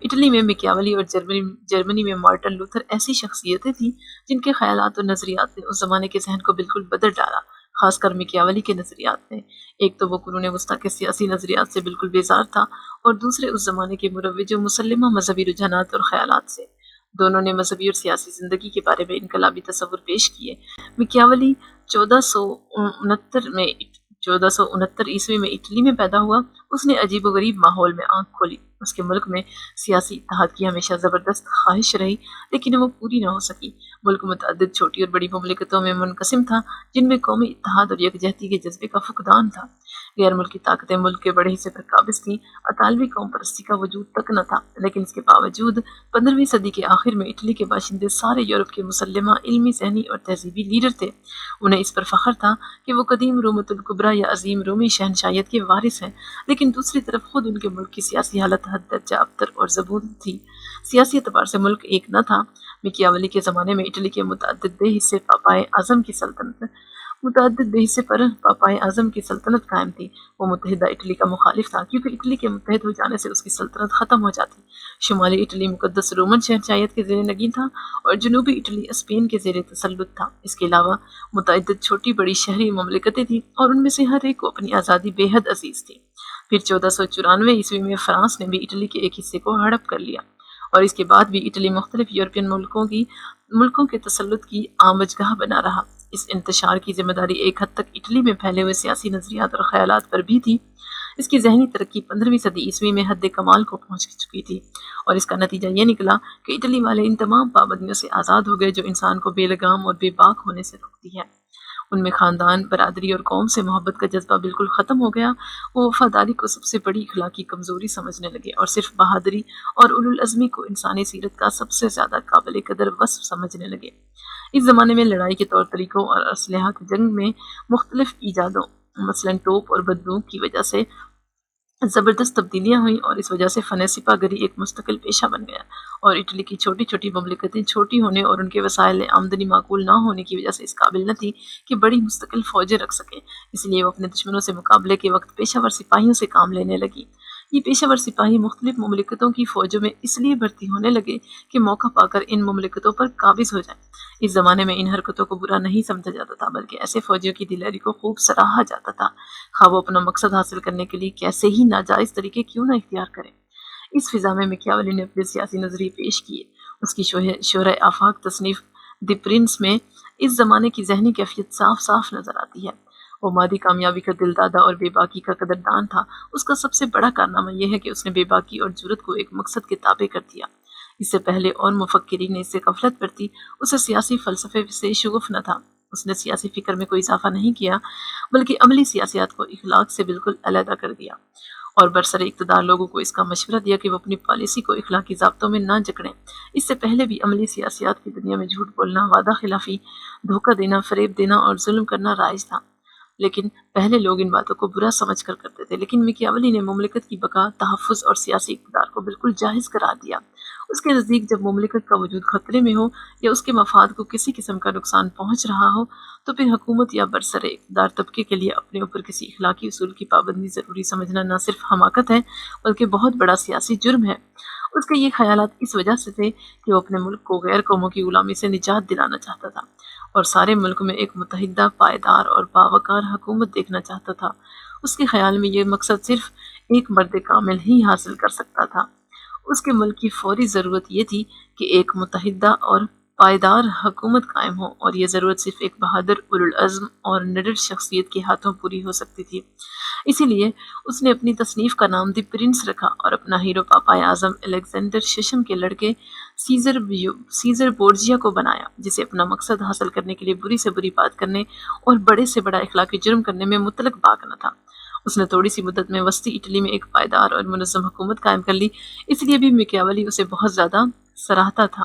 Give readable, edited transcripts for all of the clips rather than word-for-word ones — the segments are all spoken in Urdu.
اٹلی میں میکیاولی اور جرمنی میں مارٹن لوتھر ایسی شخصیتیں تھیں جن کے خیالات اور نظریات نے اس زمانے کے ذہن کو بالکل بدل ڈالا، خاص کر میکیاولی کے نظریات نے۔ ایک تو وہ قرون وسطیٰ کے سیاسی نظریات سے بالکل بیزار تھا، اور دوسرے اس زمانے کے مروج و مسلمہ مذہبی رجحانات اور خیالات سے۔ دونوں نے مذہبی اور سیاسی زندگی کے بارے میں انقلابی تصور پیش کیے۔ میکیاولی 1469 میں اٹلی میں پیدا ہوا۔ اس نے عجیب و غریب ماحول میں آنکھ کھولی۔ اس کے ملک میں سیاسی اتحاد کی ہمیشہ زبردست خواہش رہی، لیکن وہ پوری نہ ہو سکی۔ ملک متعدد چھوٹی اور بڑی مملکتوں میں منقسم تھا، جن میں قومی اتحاد اور یکجہتی کے جذبے کا فقدان تھا۔ غیر ملکی طاقتیں ملک کے بڑے حصے پر قابض تھیں۔ اطالوی قوم پرستی کا وجود تک نہ تھا، لیکن اس کے باوجود 15ویں صدی کے آخر میں اٹلی کے باشندے سارے یورپ کے مسلمہ، علمی، ذہنی اور تہذیبی لیڈر تھے۔ انہیں اس پر فخر تھا کہ وہ قدیم رومۃ الکبریٰ یا عظیم رومی شہنشاہیت کے وارث ہیں، لیکن دوسری طرف خود ان کے ملک کی سیاسی حالت حد درجہ ابتر اور زبون تھی۔ سیاسی اعتبار سے ملک ایک نہ تھا۔ میکیاولی کے زمانے میں اٹلی کے متعدد بے حصے پر پاپائے اعظم کی سلطنت قائم تھی۔ وہ متحدہ اٹلی کا مخالف تھا، کیونکہ اٹلی کے متحد ہو جانے سے اس کی سلطنت ختم ہو جاتی۔ شمالی اٹلی مقدس رومن شہنشاہیت کے زیر نگین تھا، اور جنوبی اٹلی اسپین کے زیر تسلط تھا۔ اس کے علاوہ متعدد چھوٹی بڑی شہری مملکتیں تھیں، اور ان میں سے ہر ایک کو اپنی آزادی بے حد عزیز تھی۔ پھر 1494 میں فرانس نے بھی اٹلی کے ایک حصے کو ہڑپ کر لیا، اور اس کے بعد بھی اٹلی مختلف یورپین ملکوں کے تسلط کی آمجگاہ بنا رہا۔ اس انتشار کی ذمہ داری ایک حد تک اٹلی میں پھیلے ہوئے سیاسی نظریات اور خیالات پر بھی تھی۔ اس کی ذہنی ترقی 15ویں صدی عیسوی میں حد کمال کو پہنچ چکی تھی، اور اس کا نتیجہ یہ نکلا کہ اٹلی والے ان تمام پابندیوں سے آزاد ہو گئے جو انسان کو بے لگام اور بے باک ہونے سے روکتی ہے۔ ان میں خاندان، برادری اور قوم سے محبت کا جذبہ بالکل ختم ہو گیا۔ وہ وفاداری کو سب سے بڑی اخلاقی کمزوری سمجھنے لگے، اور صرف بہادری اور اولوالعزمی کو انسانی سیرت کا سب سے زیادہ قابل قدر وصف سمجھنے لگے۔ اس زمانے میں لڑائی کے طور طریقوں اور اسلحہ کی جنگ میں مختلف ایجادوں، مثلاً توپ اور بندوق کی وجہ سے زبردست تبدیلیاں ہوئیں، اور اس وجہ سے فن سپہ گری ایک مستقل پیشہ بن گیا، اور اٹلی کی چھوٹی چھوٹی مملکتیں چھوٹی ہونے اور ان کے وسائل آمدنی معقول نہ ہونے کی وجہ سے اس قابل نہ تھی کہ بڑی مستقل فوجیں رکھ سکیں۔ اس لیے وہ اپنے دشمنوں سے مقابلے کے وقت پیشہ ور سپاہیوں سے کام لینے لگی۔ یہ پیشہ ور سپاہی مختلف مملکتوں کی فوجوں میں اس لیے بھرتی ہونے لگے کہ موقع پا کر ان مملکتوں پر قابض ہو جائیں۔ اس زمانے میں ان حرکتوں کو برا نہیں سمجھا جاتا تھا، بلکہ ایسے فوجیوں کی دلیری کو خوب سراہا جاتا تھا، خواہ وہ اپنا مقصد حاصل کرنے کے لیے کیسے ہی ناجائز طریقے کیوں نہ اختیار کریں۔ اس فضا میں میکیاولی نے اپنے سیاسی نظریے پیش کیے۔ اس کی شورۂ آفاق تصنیف دی پرنس میں اس زمانے کی ذہنی کیفیت صاف صاف نظر آتی ہے۔ وہ مادی کامیابی کا دل دادا اور بے باکی کا قدردان تھا۔ اس کا سب سے بڑا کارنامہ یہ ہے کہ اس نے بے باکی اور جرات کو ایک مقصد کے تابع کر دیا۔ اس سے پہلے اور مفکرین نے اس سے غفلت برتی۔ اسے سیاسی فلسفے سے شغف نہ تھا۔ اس نے سیاسی فکر میں کوئی اضافہ نہیں کیا، بلکہ عملی سیاست کو اخلاق سے بالکل علیحدہ کر دیا، اور برسر اقتدار لوگوں کو اس کا مشورہ دیا کہ وہ اپنی پالیسی کو اخلاقی ضابطوں میں نہ جکڑیں۔ اس سے پہلے بھی عملی سیاست کی دنیا میں جھوٹ بولنا، وعدہ خلافی، دھوکہ دینا، فریب دینا اور ظلم کرنا رائج تھا، لیکن پہلے لوگ ان باتوں کو برا سمجھ کر کرتے تھے۔ لیکن میکیاولی نے مملکت کی بقا، تحفظ اور سیاسی اقتدار کو بالکل جائز قرار دیا۔ اس کے نزدیک جب مملکت کا وجود خطرے میں ہو یا اس کے مفاد کو کسی قسم کا نقصان پہنچ رہا ہو، تو پھر حکومت یا برسر اقتدار طبقے کے لیے اپنے اوپر کسی اخلاقی اصول کی پابندی ضروری سمجھنا نہ صرف حماقت ہے، بلکہ بہت بڑا سیاسی جرم ہے۔ اس کے یہ خیالات اس وجہ سے تھے کہ وہ اپنے ملک کو غیر قوموں کی غلامی سے نجات دلانا چاہتا تھا، اور سارے ملک میں ایک متحدہ، پائیدار اور باوقار حکومت دیکھنا چاہتا تھا۔ اس کے خیال میں یہ مقصد صرف ایک مرد کامل ہی حاصل کر سکتا تھا۔ اس کے ملک کی فوری ضرورت یہ تھی کہ ایک متحدہ اور پائیدار حکومت قائم ہو، اور یہ ضرورت صرف ایک بہادر، اولوالعزم اور نڈر شخصیت کے ہاتھوں پوری ہو سکتی تھی۔ اسی لیے اس نے اپنی تصنیف کا نام دی پرنس رکھا، اور اپنا ہیرو پاپائے اعظم الیگزینڈر ششم کے لڑکے سیزر بورجیا کو بنایا، جسے اپنا مقصد حاصل کرنے کے لیے بری سے بری بات کرنے اور بڑے سے بڑا اخلاقی جرم کرنے میں مطلق باک نہ تھا۔ اس نے تھوڑی سی مدت میں وسطی اٹلی میں ایک پائیدار اور منظم حکومت قائم کر لی، اس لیے بھی میکیاولی اسے بہت زیادہ سراہتا تھا۔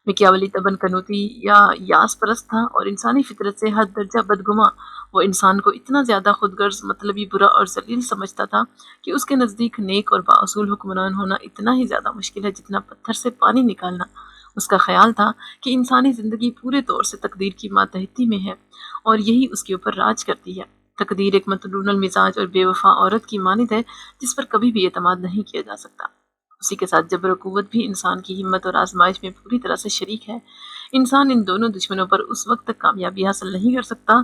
میکیاولی طبعاً قنوتی یا یاس پرست تھا، اور انسانی فطرت سے حد درجہ بدگماں۔ وہ انسان کو اتنا زیادہ خود غرض، مطلبی، برا اور ذلیل سمجھتا تھا کہ اس کے نزدیک نیک اور بااصول حکمران ہونا اتنا ہی زیادہ مشکل ہے جتنا پتھر سے پانی نکالنا۔ اس کا خیال تھا کہ انسانی زندگی پورے طور سے تقدیر کی ماتحتی میں ہے، اور یہی اس کے اوپر راج کرتی ہے۔ تقدیر ایک متنون المزاج اور بے وفا عورت کی مانند ہے جس پر کبھی بھی اعتماد نہیں کیا جا سکتا۔ اسی کے ساتھ جبر و قوت بھی انسان کی ہمت اور آزمائش میں پوری طرح سے شریک ہے۔ انسان ان دونوں دشمنوں پر اس وقت تک کامیابی حاصل نہیں کر سکتا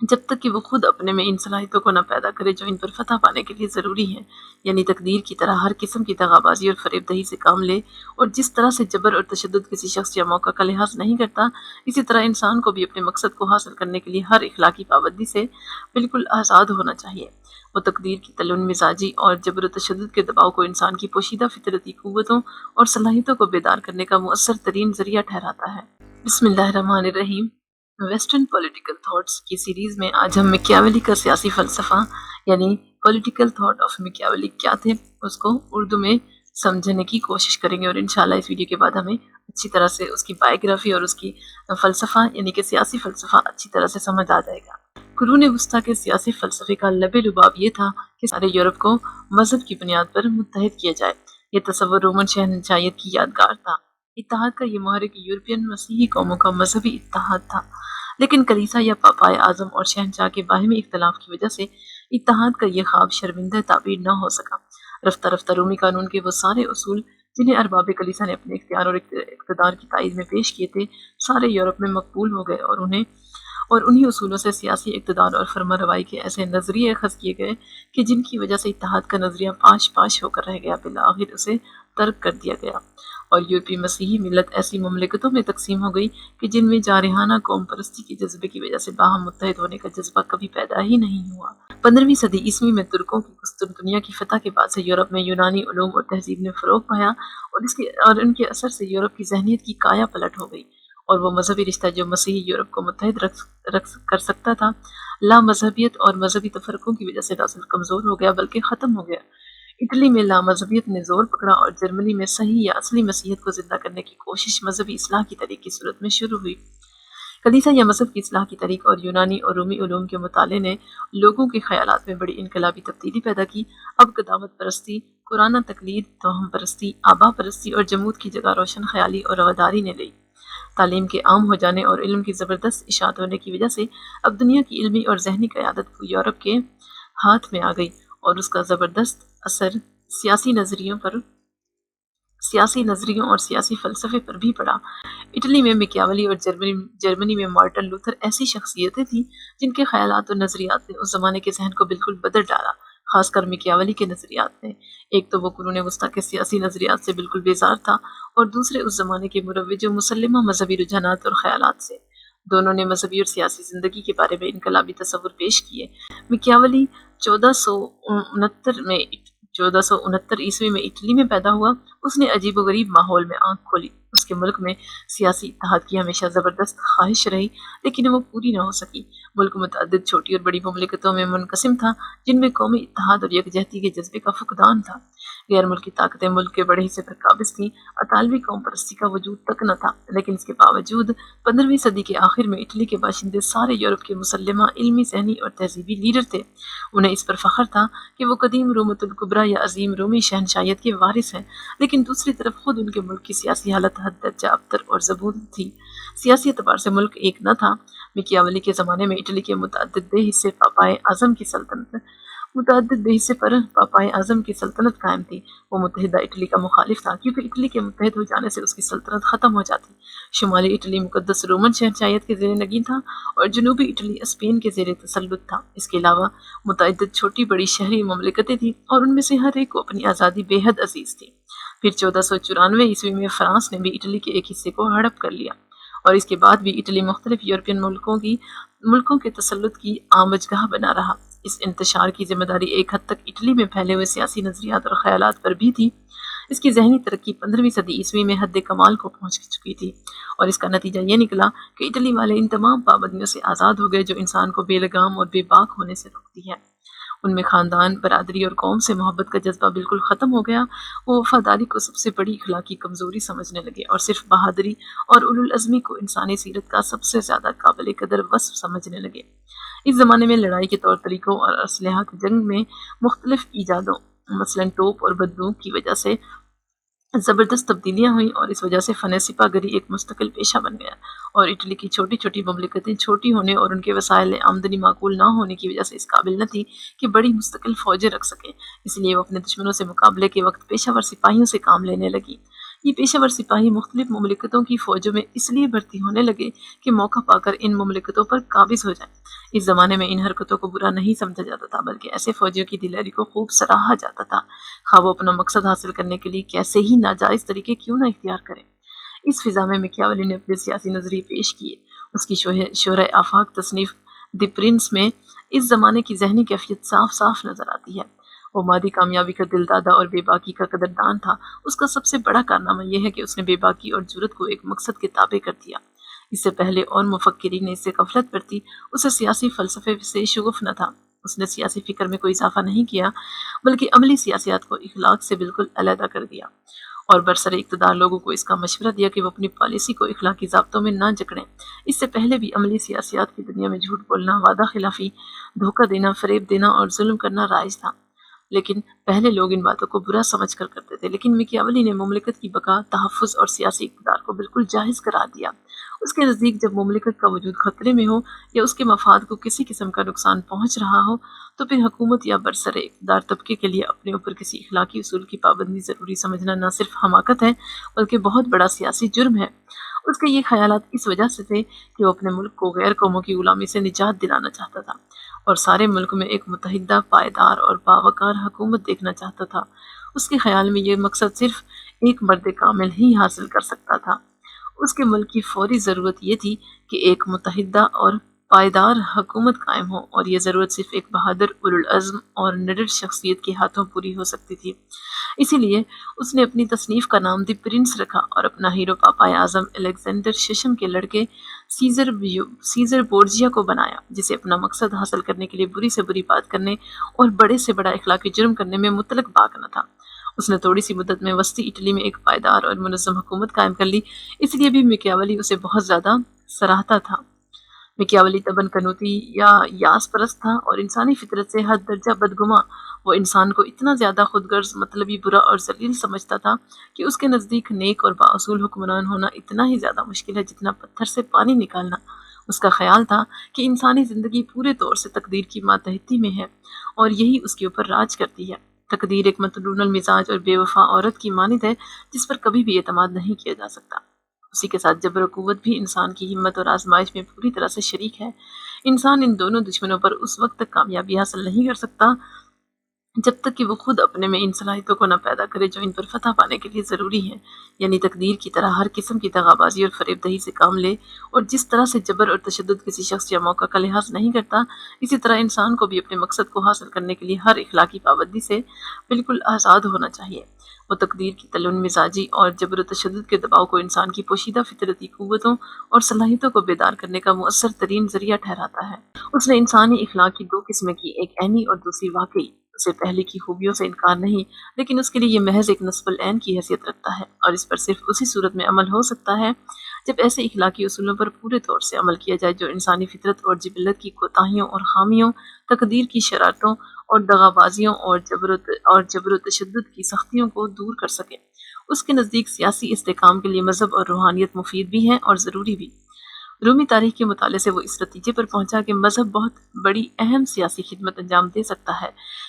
جب تک کہ وہ خود اپنے میں ان صلاحیتوں کو نہ پیدا کرے جو ان پر فتح پانے کے لیے ضروری ہیں، یعنی تقدیر کی طرح ہر قسم کی دغا بازی اور فریب دہی سے کام لے، اور جس طرح سے جبر اور تشدد کسی شخص یا موقع کا لحاظ نہیں کرتا، اسی طرح انسان کو بھی اپنے مقصد کو حاصل کرنے کے لیے ہر اخلاقی پابندی سے بالکل آزاد ہونا چاہیے۔ وہ تقدیر کی تلون مزاجی اور جبر و تشدد کے دباؤ کو انسان کی پوشیدہ فطرتی قوتوں اور صلاحیتوں کو بیدار کرنے کا مؤثر ترین ذریعہ ٹھہراتا ہے۔ بسم اللہ الرحمن الرحیم۔ ویسٹرن پولیٹیکل تھاٹس کی سیریز میں آج ہم میکیاولی کا سیاسی فلسفہ یعنی پولیٹیکل تھاٹ آف میکیاولی کیا تھے اس کو اردو میں سمجھنے کی کوشش کریں گے، اور انشاءاللہ اس ویڈیو کے بعد ہمیں اچھی طرح سے اس کی بائیوگرافی اور اس کی فلسفہ یعنی کہ سیاسی فلسفہ اچھی طرح سے سمجھ آ جائے گا۔ قرون وسطیٰ کے سیاسی فلسفے کا لب لباب یہ تھا کہ سارے یورپ کو مذہب کی بنیاد پر متحد کیا جائے۔ یہ تصور رومن شہنشاہیت کی یادگار تھا۔ اتحاد کا یہ محرک یورپین مسیحی قوموں کا مذہبی اتحاد تھا، لیکن کلیسا یا پاپائے اعظم اور شہنشاہ کے باہمی اختلاف کی وجہ سے اتحاد کا یہ خواب شرمندہ تعبیر نہ ہو سکا۔ رفتہ رفتہ رومی قانون کے وہ سارے اصول جنہیں ارباب کلیسا نے اپنے اختیار اور اقتدار کی تائید میں پیش کیے تھے، سارے یورپ میں مقبول ہو گئے، اور انہی اصولوں سے سیاسی اقتدار اور فرما روائی کے ایسے نظریے اخذ کیے گئے کہ جن کی وجہ سے اتحاد کا نظریہ پاش پاش ہو کر رہ گیا، بالآخر اسے ترک کر دیا گیا، اور یورپی مسیحی ملت ایسی مملکتوں میں تقسیم ہو گئی کہ جن میں جارحانہ قوم پرستی کے جذبے کی وجہ سے باہم متحد ہونے کا جذبہ کبھی پیدا ہی نہیں ہوا۔ 15ویں صدی عیسوی میں ترکوں کی قسطنطنیہ کی فتح کے بعد سے یورپ میں یونانی علوم اور تہذیب نے فروغ پایا، اور ان کے اثر سے یورپ کی ذہنیت کی کایا پلٹ ہو گئی، اور وہ مذہبی رشتہ جو مسیحی یورپ کو متحد کر سکتا تھا، لا مذہبیت اور مذہبی تفرقوں کی وجہ سے نہ صرف کمزور ہو گیا بلکہ ختم ہو گیا۔ اٹلی میں لا مذہبیت نے زور پکڑا، اور جرمنی میں صحیح یا اصلی مسیحیت کو زندہ کرنے کی کوشش مذہبی اصلاح کی تحریک کی صورت میں شروع ہوئی۔ کلیسا یا مذہب کی اصلاح کی تحریک اور یونانی اور رومی علوم کے مطالعے نے لوگوں کے خیالات میں بڑی انقلابی تبدیلی پیدا کی۔ اب قدامت پرستی، قرآن تقلید، توہم پرستی، آبا پرستی اور جمود کی جگہ روشن خیالی اور رواداری نے لی۔ تعلیم کے عام ہو جانے اور علم کی زبردست اشاعت ہونے کی وجہ سے اب دنیا کی علمی اور ذہنی قیادت یورپ کے ہاتھ میں آ گئی، اور اس کا زبردست اثر سیاسی نظریوں اور سیاسی فلسفے پر بھی پڑا۔ اٹلی میں میکیاولی اور جرمنی میں مارٹن لوتھر ایسی شخصیتیں تھیں جن کے خیالات اور نظریات نے اس زمانے کے ذہن کو بالکل بدل ڈالا، خاص کر میکیاولی کے نظریات نے۔ ایک تو وہ قرون وسطیٰ کے سیاسی نظریات سے بالکل بیزار تھا، اور دوسرے اس زمانے کے مروج و مسلمہ مذہبی رجحانات اور خیالات سے۔ دونوں نے مذہبی اور سیاسی زندگی کے بارے میں انقلابی تصور پیش کیے۔ میکیاولی 1469 عیسوی میں اٹلی میں پیدا ہوا۔ اس نے عجیب و غریب ماحول میں آنکھ کھولی۔ اس کے ملک میں سیاسی اتحاد کی ہمیشہ زبردست خواہش رہی، لیکن وہ پوری نہ ہو سکی۔ ملک متعدد چھوٹی اور بڑی مملکتوں میں منقسم تھا، جن میں قومی اتحاد اور یکجہتی کے جذبے کا فقدان تھا۔ غیر ملکی طاقتیں ملک کے بڑے حصے پر قابض تھیں، اطالوی قوم پرستی کا وجود تک نہ تھا، لیکن اس کے باوجود 15ویں صدی کے آخر میں اٹلی کے باشندے سارے یورپ کے مسلمہ علمی، ذہنی اور تہذیبی لیڈر تھے۔ انہیں اس پر فخر تھا کہ وہ قدیم رومۃ الکبریٰ یا عظیم رومی شہنشاہیت کے وارث ہیں، لیکن دوسری طرف خود ان کے ملک کی سیاسی حالت حد درجہ ابتر اور زبون تھی۔ سیاسی اعتبار سے ملک ایک نہ تھا۔ میکیاولی کے زمانے میں اٹلی کے متعدد دہ حصے پر پاپائے اعظم کی سلطنت قائم تھی۔ وہ متحدہ اٹلی کا مخالف تھا، کیونکہ اٹلی کے متحد ہو جانے سے اس کی سلطنت ختم ہو جاتی۔ شمالی اٹلی مقدس رومن شہنشاہیت کے زیر نگین تھا، اور جنوبی اٹلی اسپین کے زیر تسلط تھا۔ اس کے علاوہ متعدد چھوٹی بڑی شہری مملکتیں تھیں، اور ان میں سے ہر ایک کو اپنی آزادی بے حد عزیز تھی۔ پھر 1494 عیسوی میں فرانس نے بھی اٹلی کے ایک حصے کو ہڑپ کر لیا، اور اس کے بعد بھی اٹلی مختلف یورپین ملکوں کے تسلط کی آمجگاہ بنا رہا۔ اس انتشار کی ذمہ داری ایک حد تک اٹلی میں پھیلے ہوئے سیاسی نظریات اور خیالات پر بھی تھی۔ اس کی ذہنی ترقی 15ویں صدی عیسوی میں حد کمال کو پہنچ چکی تھی، اور اس کا نتیجہ یہ نکلا کہ اٹلی والے ان تمام پابندیوں سے آزاد ہو گئے جو انسان کو بے لگام اور بے باک ہونے سے روکتی ہے۔ ان میں خاندان، برادری اور قوم سے محبت کا جذبہ بالکل ختم ہو گیا۔ وہ وفاداری کو سب سے بڑی اخلاقی کمزوری سمجھنے لگے، اور صرف بہادری اور اولو العزمی کو انسانی سیرت کا سب سے زیادہ قابل قدر وصف سمجھنے لگے۔ اس زمانے میں لڑائی کے طور طریقوں اور اسلحہ کی جنگ میں مختلف ایجادوں، مثلاً توپ اور بندوق کی وجہ سے زبردست تبدیلیاں ہوئیں اور اس وجہ سے فن سپاہ گری ایک مستقل پیشہ بن گیا، اور اٹلی کی چھوٹی چھوٹی مملکتیں چھوٹی ہونے اور ان کے وسائل آمدنی معقول نہ ہونے کی وجہ سے اس قابل نہ تھی کہ بڑی مستقل فوجیں رکھ سکیں، اس لیے وہ اپنے دشمنوں سے مقابلے کے وقت پیشہ ور سپاہیوں سے کام لینے لگی۔ یہ پیشہ ور سپاہی مختلف مملکتوں کی فوجوں میں اس لیے بھرتی ہونے لگے کہ موقع پا کر ان مملکتوں پر قابض ہو جائیں۔ اس زمانے میں ان حرکتوں کو برا نہیں سمجھا جاتا تھا، بلکہ ایسے فوجیوں کی دلیری کو خوب سراہا جاتا تھا، خواہ وہ اپنا مقصد حاصل کرنے کے لیے کیسے ہی ناجائز طریقے کیوں نہ اختیار کریں۔ اس فضا میں میکیاولی نے اپنے سیاسی نظریے پیش کیے۔ اس کی شورۂ آفاق تصنیف دی پرنس میں اس زمانے کی ذہنی کیفیت صاف صاف نظر آتی ہے۔ وہ مادی کامیابی کا دل دادا اور بے باکی کا قدردان تھا۔ اس کا سب سے بڑا کارنامہ یہ ہے کہ اس نے بے باکی اور جرت کو ایک مقصد کے تابع کر دیا۔ اس سے پہلے اور مفکرین نے اس سے غفلت برتی، اسے سیاسی فلسفے سے شغف نہ تھا۔ اس نے سیاسی فکر میں کوئی اضافہ نہیں کیا، بلکہ عملی سیاست کو اخلاق سے بالکل علیحدہ کر دیا، اور برسر اقتدار لوگوں کو اس کا مشورہ دیا کہ وہ اپنی پالیسی کو اخلاقی ضابطوں میں نہ جکڑیں۔ اس سے پہلے بھی عملی سیاست کی دنیا میں جھوٹ بولنا، وعدہ خلافی، دھوکہ دینا، فریب دینا اور ظلم کرنا رائج تھا، لیکن پہلے لوگ ان باتوں کو برا سمجھ کر کرتے تھے۔ لیکن میکیاولی نے مملکت کی بقا، تحفظ اور سیاسی اقتدار کو بالکل جائز قرار دیا۔ اس کے نزدیک جب مملکت کا وجود خطرے میں ہو یا اس کے مفاد کو کسی قسم کا نقصان پہنچ رہا ہو، تو پھر حکومت یا برسر اقتدار طبقے کے لیے اپنے اوپر کسی اخلاقی اصول کی پابندی ضروری سمجھنا نہ صرف حماقت ہے، بلکہ بہت بڑا سیاسی جرم ہے۔ اس کے یہ خیالات اس وجہ سے تھے کہ وہ اپنے ملک کو غیر قوموں کی غلامی سے نجات دلانا چاہتا تھا، اور سارے ملک میں ایک متحدہ، پائیدار اور باوقار حکومت دیکھنا چاہتا تھا۔ اس کے خیال میں یہ مقصد صرف ایک مرد کامل ہی حاصل کر سکتا تھا۔ اس کے ملک کی فوری ضرورت یہ تھی کہ ایک متحدہ اور پائیدار حکومت قائم ہو، اور یہ ضرورت صرف ایک بہادر، اولوالعزم اور نڈر شخصیت کے ہاتھوں پوری ہو سکتی تھی۔ اسی لیے اس نے اپنی تصنیف کا نام دی پرنس رکھا، اور اپنا ہیرو پاپائے اعظم الیگزینڈر ششم کے لڑکے سیزر بورجیا کو بنایا، جسے اپنا مقصد حاصل کرنے کے لیے بری سے بری بات کرنے اور بڑے سے بڑا اخلاقی جرم کرنے میں مطلق باک نہ تھا۔ اس نے تھوڑی سی مدت میں وسطی اٹلی میں ایک پائیدار اور منظم حکومت قائم کر لی، اس لیے بھی میکیاولی اسے بہت زیادہ سراہتا تھا۔ میکیاولی طبعاً قنوتی یا یاس پرست تھا، اور انسانی فطرت سے حد درجہ بدگماں۔ وہ انسان کو اتنا زیادہ خود غرض، مطلبی، برا اور ذلیل سمجھتا تھا کہ اس کے نزدیک نیک اور بااصول حکمران ہونا اتنا ہی زیادہ مشکل ہے جتنا پتھر سے پانی نکالنا۔ اس کا خیال تھا کہ انسانی زندگی پورے طور سے تقدیر کی ماتحتی میں ہے، اور یہی اس کے اوپر راج کرتی ہے۔ تقدیر ایک متنون المزاج اور بے وفا عورت کی مانند ہے جس پر کبھی بھی اعتماد نہیں کیا جا سکتا۔ اسی کے ساتھ جبر و قوت بھی انسان کی ہمت اور آزمائش میں پوری طرح سے شریک ہے۔ انسان ان دونوں دشمنوں پر اس وقت تک کامیابی حاصل نہیں کر سکتا جب تک کہ وہ خود اپنے میں ان صلاحیتوں کو نہ پیدا کرے جو ان پر فتح پانے کے لیے ضروری ہیں، یعنی تقدیر کی طرح ہر قسم کی دغا بازی اور فریب دہی سے کام لے، اور جس طرح سے جبر اور تشدد کسی شخص یا موقع کا لحاظ نہیں کرتا، اسی طرح انسان کو بھی اپنے مقصد کو حاصل کرنے کے لیے ہر اخلاقی پابندی سے بالکل آزاد ہونا چاہیے۔ وہ تقدیر کی تلون مزاجی اور جبر و تشدد کے دباؤ کو انسان کی پوشیدہ فطرتی قوتوں اور صلاحیتوں کو بیدار کرنے کا مؤثر ترین ذریعہ ٹھہراتا ہے۔ اس نے انسانی اخلاق کی دو قسمیں کی، ایک عینی اور دوسری واقعی۔ اسے پہلے کی خوبیوں سے انکار نہیں، لیکن اس کے لیے یہ محض ایک نصب العین کی حیثیت رکھتا ہے، اور اس پر صرف اسی صورت میں عمل ہو سکتا ہے جب ایسے اخلاقی اصولوں پر پورے طور سے عمل کیا جائے جو انسانی فطرت اور جبلت کی کوتاہیوں اور خامیوں، تقدیر کی شرارتوں اور دغابازیوں اور جبر و تشدد کی سختیوں کو دور کر سکے۔ اس کے نزدیک سیاسی استحکام کے لیے مذہب اور روحانیت مفید بھی ہیں اور ضروری بھی۔ رومی تاریخ کے مطالعے سے وہ اس نتیجے پر پہنچا کہ مذہب بہت بڑی اہم سیاسی خدمت انجام دے سکتا ہے،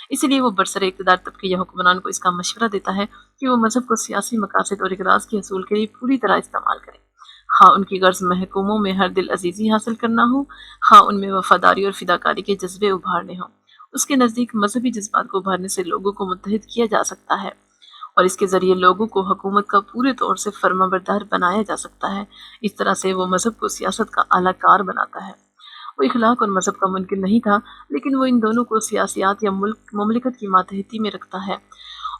اسی لیے وہ برسر اقتدار طبقے یا حکمران کو اس کا مشورہ دیتا ہے کہ وہ مذہب کو سیاسی مقاصد اور اغراض کے حصول کے لیے پوری طرح استعمال کریں، خواہ ان کی غرض محکوموں میں ہر دل عزیزی حاصل کرنا ہو، خواہ ان میں وفاداری اور فداکاری کے جذبے ابھارنے ہوں۔ اس کے نزدیک مذہبی جذبات کو ابھارنے سے لوگوں کو متحد کیا جا سکتا ہے، اور اس کے ذریعے لوگوں کو حکومت کا پورے طور سے فرما بردار بنایا جا سکتا ہے۔ اس طرح سے وہ مذہب کو سیاست کا اعلیٰ کار بناتا ہے۔ وہ اخلاق اور مذہب کا منکر نہیں تھا، لیکن وہ ان دونوں کو سیاسیات یا مملکت کی ماتحتی میں رکھتا ہے،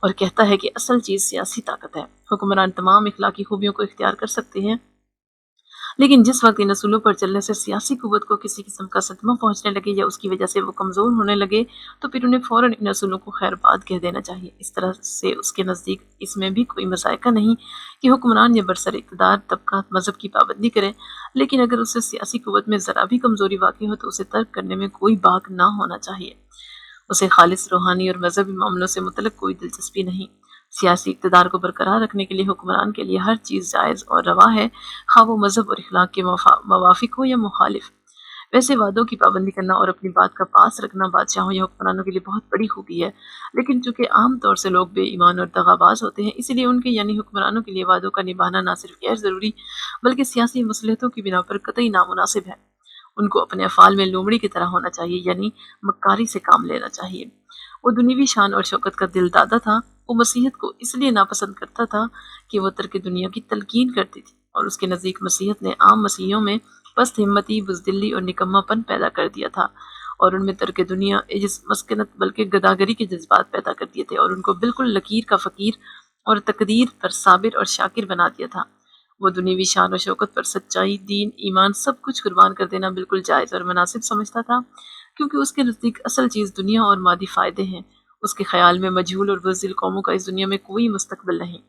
اور کہتا ہے کہ اصل چیز سیاسی طاقت ہے۔ حکمران تمام اخلاقی خوبیوں کو اختیار کر سکتے ہیں، لیکن جس وقت ان اصولوں پر چلنے سے سیاسی قوت کو کسی قسم کا صدمہ پہنچنے لگے یا اس کی وجہ سے وہ کمزور ہونے لگے، تو پھر انہیں فوراً ان اصولوں کو خیر باد کہہ دینا چاہیے۔ اس طرح سے اس کے نزدیک اس میں بھی کوئی مذائقہ نہیں کہ حکمران یا برسر اقتدار طبقہ مذہب کی پابندی کرے، لیکن اگر اسے سیاسی قوت میں ذرا بھی کمزوری واقع ہو تو اسے ترک کرنے میں کوئی باک نہ ہونا چاہیے۔ اسے خالص روحانی اور مذہبی معاملوں سے متعلق کوئی دلچسپی نہیں۔ سیاسی اقتدار کو برقرار رکھنے کے لیے حکمران کے لیے ہر چیز جائز اور روا ہے، خواہ وہ مذہب اور اخلاق کے موافق ہو یا مخالف۔ ویسے وعدوں کی پابندی کرنا اور اپنی بات کا پاس رکھنا بادشاہوں یا حکمرانوں کے لیے بہت بڑی خوبی ہے، لیکن چونکہ عام طور سے لوگ بے ایمان اور دغاباز ہوتے ہیں، اسی لیے ان کے یعنی حکمرانوں کے لیے وعدوں کا نبھانا نہ صرف غیر ضروری بلکہ سیاسی مصلحتوں کی بنا پر قطعی نامناسب ہے۔ ان کو اپنے افعال میں لومڑی کی طرح ہونا چاہیے، یعنی مکاری سے کام لینا چاہیے۔ وہ دنیوی شان اور شوکت کا دل دادا تھا۔ وہ مسیحیت کو اس لیے ناپسند کرتا تھا کہ وہ ترک دنیا کی تلقین کرتی تھی، اور اس کے نزدیک مسیحیت نے عام مسیحیوں میں پست ہمتی، بزدلی اور نکما پن پیدا کر دیا تھا، اور ان میں ترک دنیا، عجز، مسکنت بلکہ گداگری کے جذبات پیدا کر دیے تھے، اور ان کو بالکل لکیر کا فقیر اور تقدیر پر صابر اور شاکر بنا دیا تھا۔ وہ دنیوی شان و شوکت پر سچائی، دین، ایمان، سب کچھ قربان کر دینا بالکل جائز اور مناسب سمجھتا تھا، کیونکہ اس کے نزدیک اصل چیز دنیا اور مادی فائدے ہیں۔ اس کے خیال میں مجہول اور بزدل قوموں کا اس دنیا میں کوئی مستقبل نہیں۔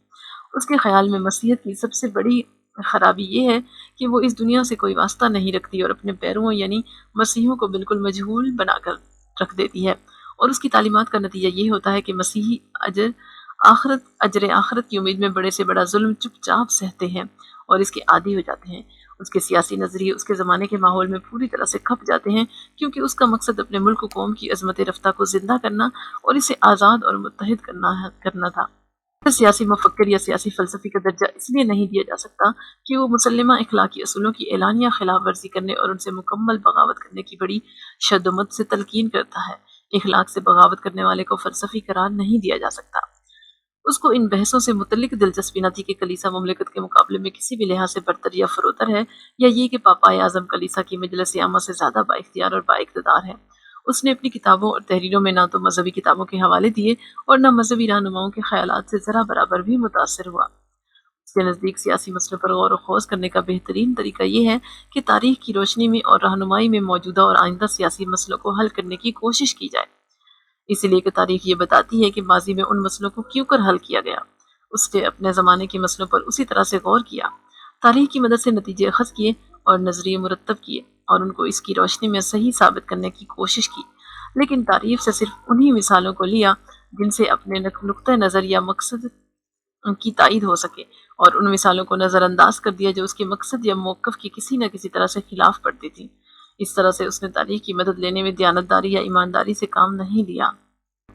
اس کے خیال میں مسیحیت کی سب سے بڑی خرابی یہ ہے کہ وہ اس دنیا سے کوئی واسطہ نہیں رکھتی اور اپنے پیروں یعنی مسیحیوں کو بالکل مجہول بنا کر رکھ دیتی ہے، اور اس کی تعلیمات کا نتیجہ یہ ہوتا ہے کہ مسیحی اجر آخرت کی امید میں بڑے سے بڑا ظلم چپ چاپ سہتے ہیں اور اس کے عادی ہو جاتے ہیں۔ اس کے سیاسی نظریے اس کے زمانے کے ماحول میں پوری طرح سے کھپ جاتے ہیں، کیونکہ اس کا مقصد اپنے ملک و قوم کی عظمت رفتہ کو زندہ کرنا اور اسے آزاد اور متحد کرنا تھا۔ سیاسی مفکر یا سیاسی فلسفی کا درجہ اس لیے نہیں دیا جا سکتا کہ وہ مسلمہ اخلاقی اصولوں کی اعلانیہ خلاف ورزی کرنے اور ان سے مکمل بغاوت کرنے کی بڑی شد و مد سے تلقین کرتا ہے۔ اخلاق سے بغاوت کرنے والے کو فلسفی قرار نہیں دیا جا سکتا۔ اس کو ان بحثوں سے متعلق دلچسپی نہ تھی کہ کلیسا مملکت کے مقابلے میں کسی بھی لحاظ سے برتر یا فروتر ہے، یا یہ کہ پاپائے اعظم کلیسا کی مجلس عامہ سے زیادہ بااختیار اور بااقتدار ہے۔ اس نے اپنی کتابوں اور تحریروں میں نہ تو مذہبی کتابوں کے حوالے دیے اور نہ مذہبی رہنماؤں کے خیالات سے ذرا برابر بھی متاثر ہوا۔ اس کے نزدیک سیاسی مسئلوں پر غور و خوض کرنے کا بہترین طریقہ یہ ہے کہ تاریخ کی روشنی میں اور رہنمائی میں موجودہ اور آئندہ سیاسی مسئلوں کو حل کرنے کی کوشش کی جائے، اسی لیے کہ تاریخ یہ بتاتی ہے کہ ماضی میں ان مسئلوں کو کیوں کر حل کیا گیا۔ اس نے اپنے زمانے کے مسئلوں پر اسی طرح سے غور کیا، تاریخ کی مدد سے نتیجے اخذ کیے اور نظریے مرتب کیے، اور ان کو اس کی روشنی میں صحیح ثابت کرنے کی کوشش کی، لیکن تعریف سے صرف انہی مثالوں کو لیا جن سے اپنے نقطہ نظر یا مقصد کی تائید ہو سکے، اور ان مثالوں کو نظر انداز کر دیا جو اس کے مقصد یا موقف کی کسی نہ کسی طرح سے خلاف پڑتی تھی۔ اس طرح سے اس نے تاریخ کی مدد لینے میں دیانتداری یا ایمانداری سے کام نہیں لیا۔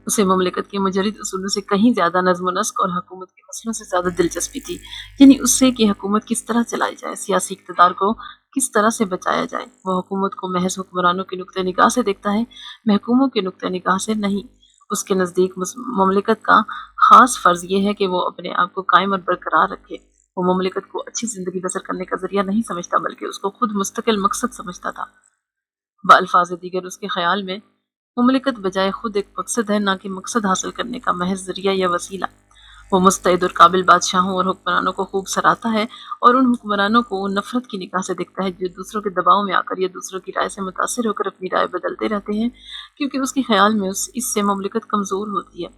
اسے مملکت کے مجرد اصولوں سے کہیں زیادہ نظم و نسق اور حکومت کے مسئلوں سے زیادہ دلچسپی تھی، یعنی اس سے کہ حکومت کس طرح چلائی جائے، سیاسی اقتدار کو کس طرح سے بچایا جائے۔ وہ حکومت کو محض حکمرانوں کے نقطہ نگاہ سے دیکھتا ہے، محکوموں کے نقطہ نگاہ سے نہیں۔ اس کے نزدیک مملکت کا خاص فرض یہ ہے کہ وہ اپنے آپ کو قائم اور برقرار رکھے۔ وہ مملکت کو اچھی زندگی بسر کرنے کا ذریعہ نہیں سمجھتا بلکہ اس کو خود مستقل مقصد سمجھتا تھا۔ بالفاظ دیگر اس کے خیال میں مملکت بجائے خود ایک مقصد ہے، نہ کہ مقصد حاصل کرنے کا محض ذریعہ یا وسیلہ۔ وہ مستعد اور قابل بادشاہوں اور حکمرانوں کو خوب سراہتا ہے، اور ان حکمرانوں کو نفرت کی نگاہ سے دیکھتا ہے جو دوسروں کے دباؤ میں آ کر یا دوسروں کی رائے سے متاثر ہو کر اپنی رائے بدلتے رہتے ہیں، کیونکہ اس کے خیال میں اس سے مملکت کمزور ہوتی ہے،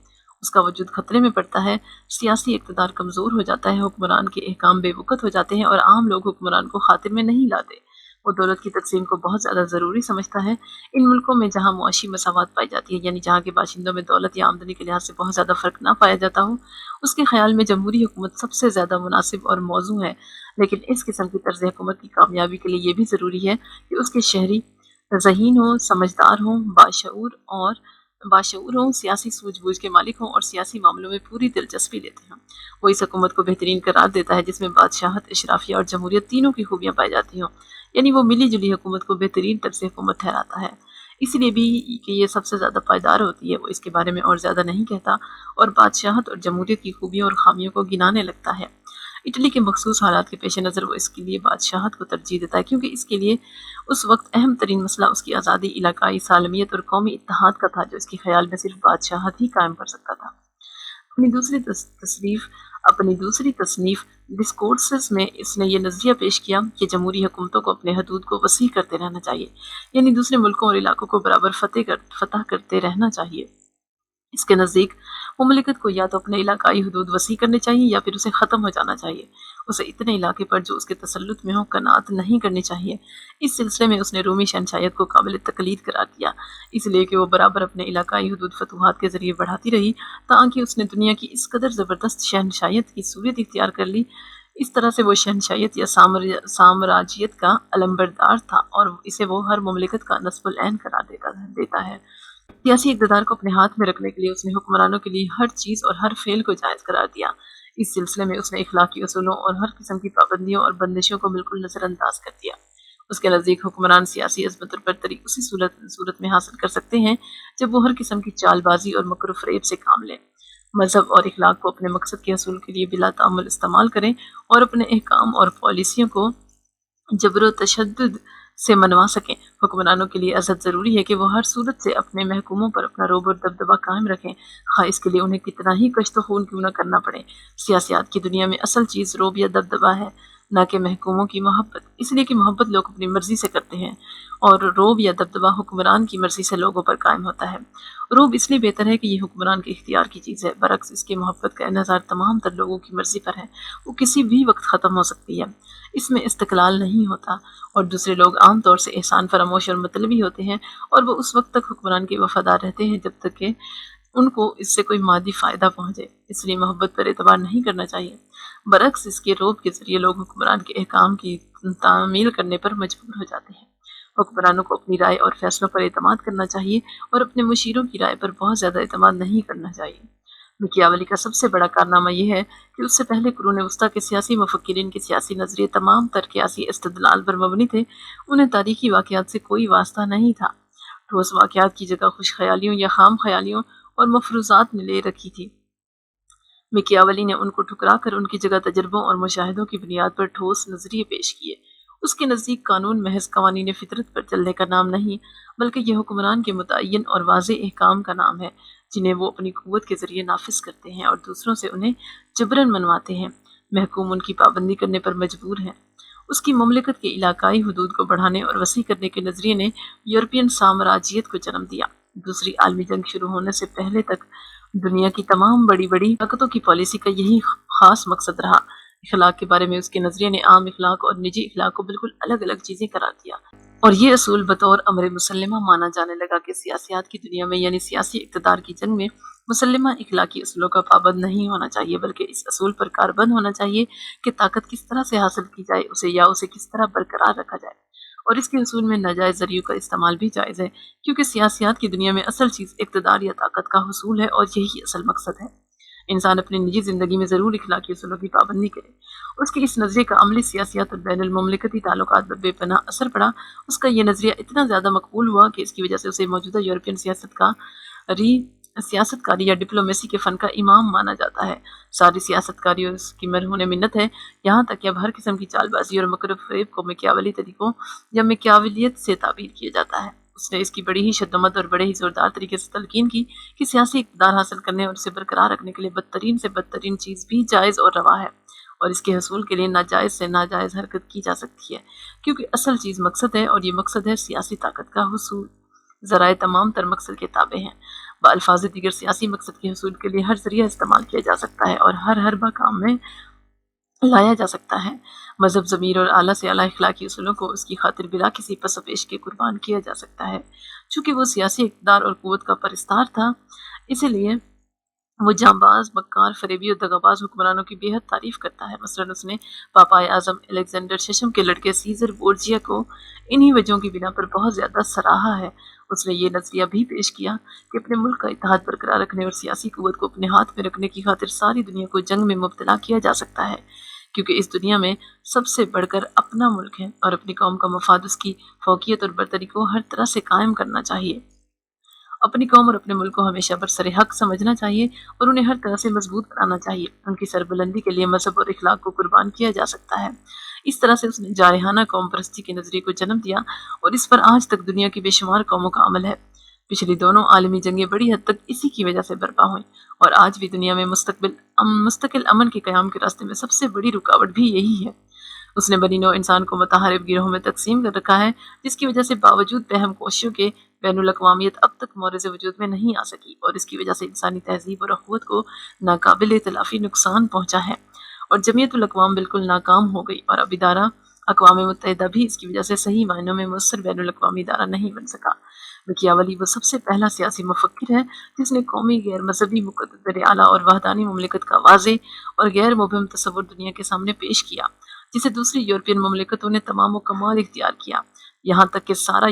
اس کا وجود خطرے میں پڑتا ہے، سیاسی اقتدار کمزور ہو جاتا ہے، حکمران کے احکام بے وقت ہو جاتے ہیں اور عام لوگ حکمران کو خاطر میں نہیں لاتے۔ وہ دولت کی تقسیم کو بہت زیادہ ضروری سمجھتا ہے۔ ان ملکوں میں جہاں معاشی مساوات پائی جاتی ہے، یعنی جہاں کے باشندوں میں دولت یا آمدنی کے لحاظ سے بہت زیادہ فرق نہ پایا جاتا ہو، اس کے خیال میں جمہوری حکومت سب سے زیادہ مناسب اور موزوں ہے، لیکن اس قسم کی طرز حکومت کی کامیابی کے لیے یہ بھی ضروری ہے کہ اس کے شہری ذہین ہوں، سمجھدار ہوں، باشعور ہوں، سیاسی سوجھ بوجھ کے مالک ہوں اور سیاسی معاملوں میں پوری دلچسپی لیتے ہیں۔ وہ اس حکومت کو بہترین قرار دیتا ہے جس میں بادشاہت، اشرافیہ اور جمہوریت تینوں کی خوبیاں پائی جاتی ہوں، یعنی وہ ملی جلی حکومت کو بہترین طرز حکومت ٹھہراتا ہے، اس لیے بھی کہ یہ سب سے زیادہ پائیدار ہوتی ہے۔ وہ اس کے بارے میں اور زیادہ نہیں کہتا اور بادشاہت اور جمہوریت کی خوبیوں اور خامیوں کو گنانے لگتا ہے۔ اٹلی کے مخصوص حالات کے پیش نظر وہ اس کے لیے بادشاہت کو ترجیح دیتا ہے، کیونکہ اس کے لیے اس وقت اہم ترین مسئلہ اس کی آزادی، علاقائی سالمیت اور قومی اتحاد کا تھا، جو اس کے خیال میں صرف بادشاہت ہی قائم کر سکتا تھا۔ اپنی دوسری تصنیف ڈسکورسز میں اس نے یہ نظریہ پیش کیا کہ جمہوری حکومتوں کو اپنے حدود کو وسیع کرتے رہنا چاہیے، یعنی دوسرے ملکوں اور علاقوں کو برابر فتح کرتے رہنا چاہیے۔ اس کے نزدیک مملکت کو یا تو اپنے علاقائی حدود وسیع کرنے چاہیے یا پھر اسے ختم ہو جانا چاہیے۔ اسے اتنے علاقے پر جو اس کے تسلط میں ہو قناعت نہیں کرنی چاہیے۔ اس سلسلے میں اس نے رومی شہنشائیت کو قابل تقلید قرار دیا، اس لیے کہ وہ برابر اپنے علاقائی حدود فتوحات کے ذریعے بڑھاتی رہی تاکہ اس نے دنیا کی اس قدر زبردست شہنشائیت کی صورت اختیار کر لی۔ اس طرح سے وہ شہنشائیت یا سامراجیت کا علمبردار تھا اور اسے وہ ہر مملکت کا نصب العین قرار دیتا ہے۔ سیاسی اقتدار کو اپنے ہاتھ میں رکھنے کے لیے اس نے حکمرانوں کے لیے ہر چیز اور ہر فعل کو جائز قرار دیا۔ اس سلسلے میں اس نے اخلاقی اصولوں اور ہر قسم کی پابندیوں اور بندشوں کو بالکل نظر انداز کر دیا۔ اس کے نزدیک حکمران سیاسی عظمت اور برتری اسی صورت میں حاصل کر سکتے ہیں جب وہ ہر قسم کی چال بازی اور مکر و فریب سے کام لیں، مذہب اور اخلاق کو اپنے مقصد کے حصول کے لیے بلا تعمل استعمال کریں اور اپنے احکام اور پالیسیوں کو جبر و تشدد سے منوا سکیں۔ حکمرانوں کے لیے ازحد ضروری ہے کہ وہ ہر صورت سے اپنے محکوموں پر اپنا رعب اور دبدبہ قائم رکھیں، خواہ اس کے لیے انہیں کتنا ہی کشت و خون کیوں نہ کرنا پڑے۔ سیاست کی دنیا میں اصل چیز رعب یا دبدبہ ہے، نہ کہ محکوموں کی محبت، اس لیے کہ محبت لوگ اپنی مرضی سے کرتے ہیں اور رعب یا دبدبہ حکمران کی مرضی سے لوگوں پر قائم ہوتا ہے۔ رعب اس لیے بہتر ہے کہ یہ حکمران کے اختیار کی چیز ہے، برعکس اس کے محبت کا انحصار تمام تر لوگوں کی مرضی پر ہے، وہ کسی بھی وقت ختم ہو سکتی ہے، اس میں استقلال نہیں ہوتا، اور دوسرے لوگ عام طور سے احسان فراموش اور مطلبی ہوتے ہیں اور وہ اس وقت تک حکمران کے وفادار رہتے ہیں جب تک کہ ان کو اس سے کوئی مادی فائدہ پہنچے، اس لیے محبت پر اعتبار نہیں کرنا چاہیے۔ برعکس اس کے رعب کے ذریعے لوگ حکمران کے احکام کی تعمیل کرنے پر مجبور ہو جاتے ہیں۔ حکمرانوں کو اپنی رائے اور فیصلوں پر اعتماد کرنا چاہیے اور اپنے مشیروں کی رائے پر بہت زیادہ اعتماد نہیں کرنا چاہیے۔ مکیاولی کا سب سے بڑا کارنامہ یہ ہے کہ اس سے پہلے قرون وسطیٰ کے سیاسی مفکرین کے سیاسی نظریے تمام تر قیاسی استدلال پر مبنی تھے، انہیں تاریخی واقعات سے کوئی واسطہ نہیں تھا۔ ٹھوس واقعات کی جگہ خوش خیالیوں یا خام خیالیوں اور مفروضات نے لے رکھی تھی۔ مکیاولی نے ان کو ٹھکرا کر ان کی جگہ تجربوں اور مشاہدوں کی بنیاد پر ٹھوس نظریے پیش کیے۔ اس کے نزدیک قانون محض قوانین فطرت پر چلنے کا نام نہیں، بلکہ یہ حکمران کے متعین اور واضح احکام کا نام ہے جنہیں وہ اپنی قوت کے ذریعے نافذ کرتے ہیں اور دوسروں سے انہیں جبراً منواتے ہیں۔ محکوم ان کی پابندی کرنے پر مجبور ہیں۔ اس کی مملکت کے علاقائی حدود کو بڑھانے اور وسیع کرنے کے نظریے نے یورپین سامراجیت کو جنم دیا۔ دوسری عالمی جنگ شروع ہونے سے پہلے تک دنیا کی تمام بڑی بڑی طاقتوں کی پالیسی کا یہی خاص مقصد رہا۔ اخلاق کے بارے میں اس کے نظریے نے عام اخلاق اور نجی اخلاق کو بالکل الگ الگ چیزیں قرار دیا، اور یہ اصول بطور امر مسلمہ مانا جانے لگا کہ سیاست کی دنیا میں یعنی سیاسی اقتدار کی جنگ میں مسلمہ اخلاقی اصولوں کا پابند نہیں ہونا چاہیے، بلکہ اس اصول پر کاربند ہونا چاہیے کہ طاقت کس طرح سے حاصل کی جائے اسے کس طرح برقرار رکھا جائے، اور اس کے اصول میں ناجائز ذریعوں کا استعمال بھی جائز ہے، کیونکہ سیاست کی دنیا میں اصل چیز اقتدار یا طاقت کا حصول ہے اور یہی اصل مقصد ہے۔ انسان اپنی نجی زندگی میں ضرور اخلاقی اصولوں کی پابندی کرے۔ اس کے اس نظریے کا عملی سیاست اور بین المملکتی تعلقات پر بے پناہ اثر پڑا۔ اس کا یہ نظریہ اتنا زیادہ مقبول ہوا کہ اس کی وجہ سے اسے موجودہ یورپین سیاست کاری یا ڈپلومیسی کے فن کا امام مانا جاتا ہے۔ ساری سیاست کاری اور اس کی مرہون منت ہے، یہاں تک کہ اب ہر قسم کی چال بازی اور مکر و فریب کو مکیاولی طریقوں یا مکیاولیت سے تعبیر کیا جاتا ہے۔ اس نے اس کی بڑی ہی شدت اور بڑے ہی زوردار طریقے سے تلقین کی کہ سیاسی اقتدار حاصل کرنے اور اسے برقرار رکھنے کے لیے بدترین سے بدترین چیز بھی جائز اور روا ہے، اور اس کے حصول کے لیے ناجائز سے ناجائز حرکت کی جا سکتی ہے، کیونکہ اصل چیز مقصد ہے اور یہ مقصد ہے سیاسی طاقت کا حصول۔ ذرائع تمام تر مقصد کے تابع ہیں، بألفاظ دیگر سیاسی مقصد کے حصول کے لیے ہر ذریعہ استعمال کیا جا سکتا ہے اور ہر حربہ کام میں لایا جا سکتا ہے۔ مذہب ضمیر اور اعلیٰ سے اعلیٰ اخلاقی اصولوں کو اس کی خاطر بلا کسی پس و پیش کے قربان کیا جا سکتا ہے۔ چونکہ وہ سیاسی اقتدار اور قوت کا پرستار تھا، اسی لیے وہ جانباز، مکار، فریبی اور دغاباز حکمرانوں کی بے حد تعریف کرتا ہے۔ مثلاً اس نے پاپائے اعظم الیگزینڈر ششم کے لڑکے سیزر بورجیا کو انہی وجہوں کی بنا پر بہت زیادہ سراہا ہے۔ اس نے یہ نظریہ بھی پیش کیا کہ اپنے ملک کا اتحاد برقرار رکھنے اور سیاسی قوت کو اپنے ہاتھ میں رکھنے کی خاطر ساری دنیا کو جنگ میں مبتلا کیا جا سکتا ہے، کیونکہ اس دنیا میں سب سے بڑھ کر اپنا ملک ہے اور اپنی قوم کا مفاد اس کی فوقیت اور برتری کو ہر طرح سے قائم کرنا چاہیے۔ اپنی قوم اور اپنے ملک کو ہمیشہ برسر حق سمجھنا چاہیے اور انہیں ہر طرح سے مضبوط بنانا چاہیے۔ ان کی سربلندی کے لیے مذہب اور اخلاق کو قربان کیا جا سکتا ہے۔ اس طرح سے اس نے جارحانہ قوم پرستی کے نظریے کو جنم دیا اور اس پر آج تک دنیا کی بے شمار قوموں کا عمل ہے۔ پچھلی دونوں عالمی جنگیں بڑی حد تک اسی کی وجہ سے برپا ہوئیں، اور آج بھی دنیا میں مستقل امن کے قیام کے راستے میں سب سے بڑی رکاوٹ بھی یہی ہے۔ اس نے بنی نوع انسان کو متحارب گروہوں میں تقسیم کر رکھا ہے، جس کی وجہ سے باوجود بہم کوشیوں کے بین الاقوامیت اب تک مورز وجود میں نہیں آ سکی اور اس کی وجہ سے انسانی تہذیب اور اخوت کو ناقابل تلافی نقصان پہنچا ہے، اور جمعیت الاقوام بالکل ناکام ہو گئی، اور اب ادارہ اقوام متحدہ بھی اس کی وجہ سے صحیح معنوں میں مؤثر بین الاقوامی ادارہ نہیں بن سکا۔ مکیاولی وہ سب سے پہلا سیاسی مفکر ہے جس نے قومی غیر مذہبی مقتدر اعلیٰ اور وحدانی مملکت کا واضح اور غیر مبہم تصور دنیا کے سامنے پیش کیا، جسے دوسری یورپین مملکتوں نے تمام و کمال اختیار کیا، یہاں تک کہ سارا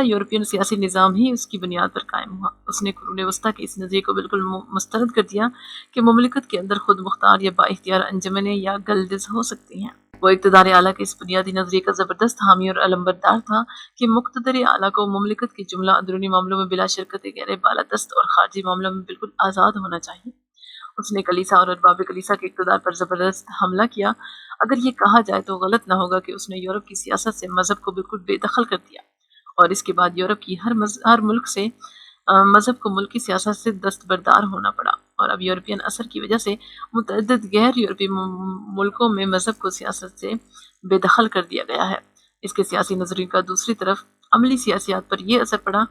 یورپین سیاسی نظام ہی اس کی بنیاد پر قائم ہوا۔ اس نے قرون وسطیٰ کے اس نظریے کو بالکل مسترد کر دیا کہ مملکت کے اندر خود مختار یا با اختیار انجمنیں یا گلدز ہو سکتی ہیں۔ وہ اقتدار اعلیٰ کے اس بنیادی نظریے کا زبردست حامی اور علمبردار تھا کہ مقتدر اعلیٰ کو مملکت کے جملہ اندرونی معاملوں میں بلا شرکت غیر بالادست اور خارجی معاملوں میں بالکل آزاد ہونا چاہیے۔ اس نے کلیسا اور ارباب کلیسا کے اقتدار پر زبردست حملہ کیا۔ اگر یہ کہا جائے تو غلط نہ ہوگا کہ اس نے یورپ کی سیاست سے مذہب کو بالکل بے دخل کر دیا، اور اس کے بعد یورپ کی ہر ملک سے مذہب کو ملکی سیاست سے دستبردار ہونا پڑا، اور اب یورپین اثر کی وجہ سے متعدد غیر یورپی ملکوں میں مذہب کو سیاست سے بے دخل کر دیا گیا ہے۔ اس کے سیاسی نظریے کا دوسری طرف عملی سیاسیات پر یہ اثر پڑا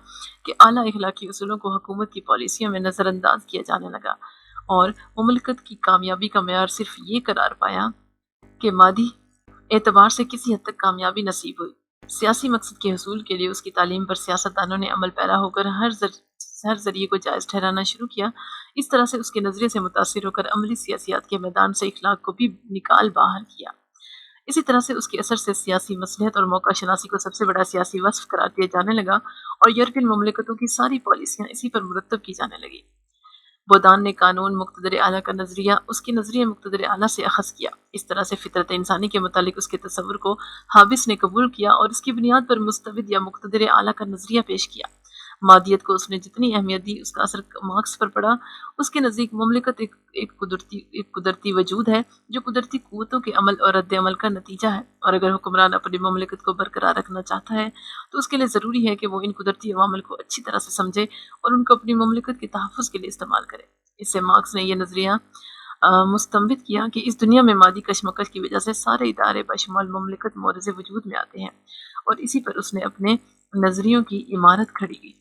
کہ اعلیٰ اخلاقی اصولوں کو حکومت کی پالیسیوں میں نظر انداز کیا جانے لگا، اور مملکت کی کامیابی کا معیار صرف یہ قرار پایا کہ مادی اعتبار سے کسی حد تک کامیابی نصیب ہوئی۔ سیاسی مقصد کے حصول کے لیے اس کی تعلیم پر سیاستدانوں نے عمل پیرا ہو کر ہر ذریعے کو جائز ٹھہرانا شروع کیا۔ اس طرح سے اس کے نظریے سے متاثر ہو کر عملی سیاسیات کے میدان سے اخلاق کو بھی نکال باہر کیا۔ اسی طرح سے اس کے اثر سے سیاسی مصلحت اور موقع شناسی کو سب سے بڑا سیاسی وصف قرار دیا جانے لگا، اور یورپین مملکتوں کی ساری پالیسیاں اسی پر مرتب کی جانے لگی۔ بودان نے قانون مقتدر اعلیٰ کا نظریہ اس کے نظریہ مقتدر اعلیٰ سے اخذ کیا۔ اس طرح سے فطرت انسانی کے متعلق اس کے تصور کو حابس نے قبول کیا اور اس کی بنیاد پر مستبد یا مقتدر اعلیٰ کا نظریہ پیش کیا۔ مادیت کو اس نے جتنی اہمیت دی اس کا اثر مارکس پر پڑا۔ اس کے نزدیک مملکت ایک قدرتی وجود ہے جو قدرتی قوتوں کے عمل اور رد عمل کا نتیجہ ہے، اور اگر حکمران اپنی مملکت کو برقرار رکھنا چاہتا ہے تو اس کے لیے ضروری ہے کہ وہ ان قدرتی عوامل کو اچھی طرح سے سمجھے اور ان کو اپنی مملکت کے تحفظ کے لیے استعمال کرے۔ اس سے مارکس نے یہ نظریہ مستنبط کیا کہ اس دنیا میں مادی کشمکش کی وجہ سے سارے ادارے بشمول مملکت مورز وجود میں آتے ہیں، اور اسی پر اس نے اپنے نظریوں کی عمارت کھڑی کی۔